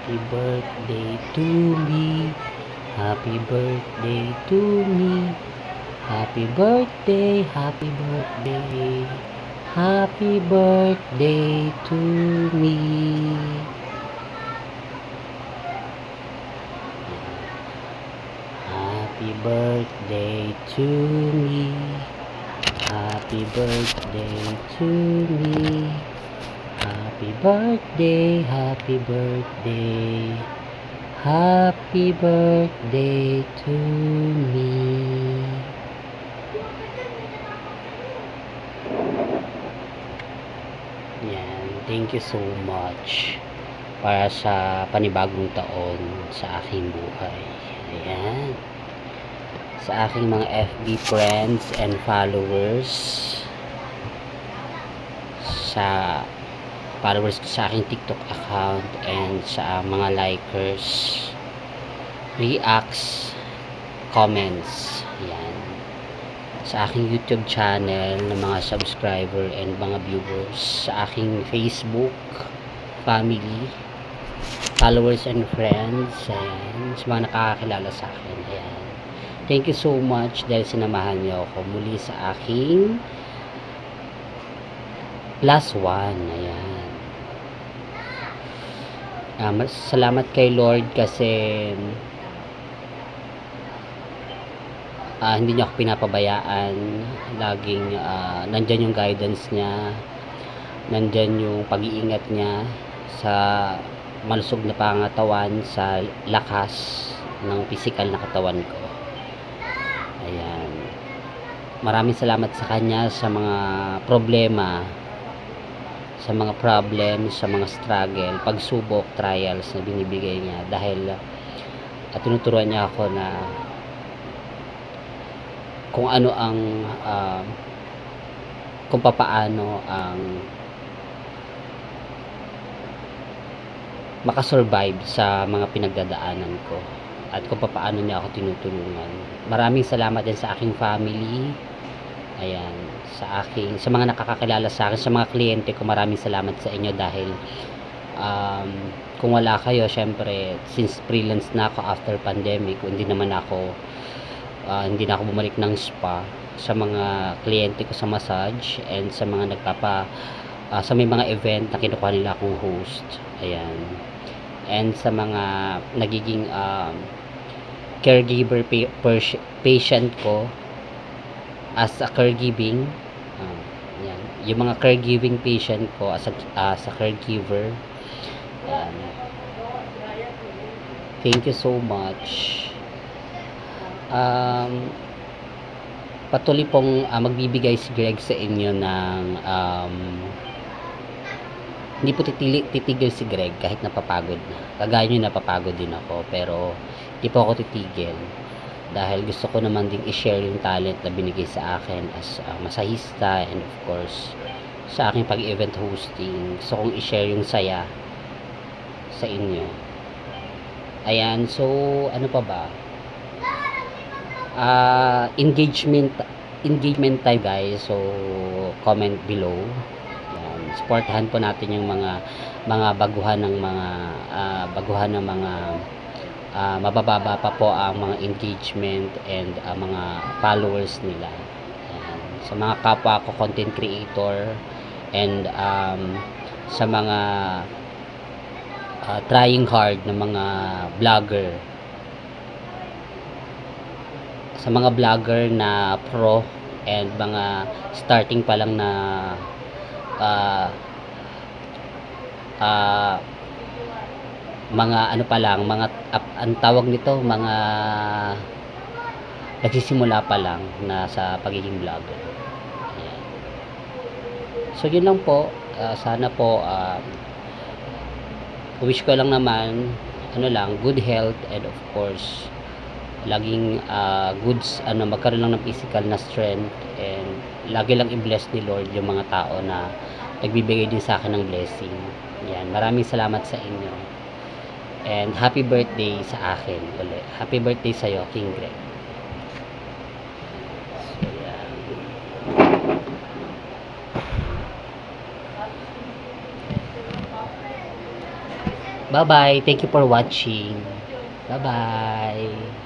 Happy birthday to me. Happy birthday to me. Happy birthday, happy birthday. Happy birthday to me. Happy birthday to me. Happy birthday to me. Happy birthday, happy birthday. Happy birthday to me. Yan, thank you so much para sa panibagong taon sa aking buhay. Ayan. Sa aking mga FB friends and followers, sa followers ko sa aking TikTok account, and sa mga likers, reacts, comments, yan, sa aking YouTube channel ng mga subscriber and mga viewers, sa aking Facebook family, followers and friends, ayan, sa mga nakakakilala sa akin, ayan. Thank you so much dahil sinamahan niyo ako muli sa aking last one, ayan. Salamat kay Lord kasi hindi niya ako pinapabayaan. Laging nandyan yung guidance niya, nandyan yung pag-iingat niya sa malusog na pangatawan, sa lakas ng physical na katawan ko. Ayan, maraming salamat sa kanya sa mga problema, sa mga problems, sa mga struggle, pagsubok, trials na binibigay niya, dahil tinuturuan niya ako na kung ano ang kung papaano ang makasurvive sa mga pinagdadaanan ko, at kung papaano niya ako tinutulungan. Maraming salamat din sa aking family, ayan, sa mga nakakakilala sa akin, sa mga kliyente ko, maraming salamat sa inyo dahil kung wala kayo, syempre since freelance na ako after pandemic, hindi na ako bumalik ng spa, sa mga kliyente ko sa massage and sa mga sa may mga event na kinukuha nila akong host, ayan, and sa mga nagiging caregiver patient ko as a caregiving, yan, yung mga caregiving patient ko as a caregiver, yan. Thank you so much. Patuloy pong magbibigay si Greg sa inyo ng hindi po titigil si Greg kahit napapagod na. Kagaya nyo, napapagod din ako, pero hindi po ako titigil dahil gusto ko naman ding i-share yung talent na binigay sa akin as masahista, and of course sa aking pag-event hosting. Gusto kong i-share yung saya sa inyo. Ayan, so ano pa ba? Engagement time guys, so comment below. Yan, supportahan po natin yung mga baguhan ng mga mabababa pa po ang mga engagement and mga followers nila. Yan, sa mga kapwa ko content creator and sa mga trying hard na mga vlogger, sa mga vlogger na pro and mga starting pa lang na mga ano pa lang, mga ang tawag nito, mga nagsisimula pa lang na sa pagiging vlogger. Ayan. So yun lang po, sana po wish ko lang naman good health, and of course laging magkaroon lang ng physical na strength, and lagi lang i-bless ni Lord yung mga tao na nagbibigay din sa akin ng blessing. Yan, maraming salamat sa inyo, and happy birthday sa akin ulit. Happy birthday sa iyo, King Greg. So, yan. Bye-bye. Thank you for watching. Bye-bye.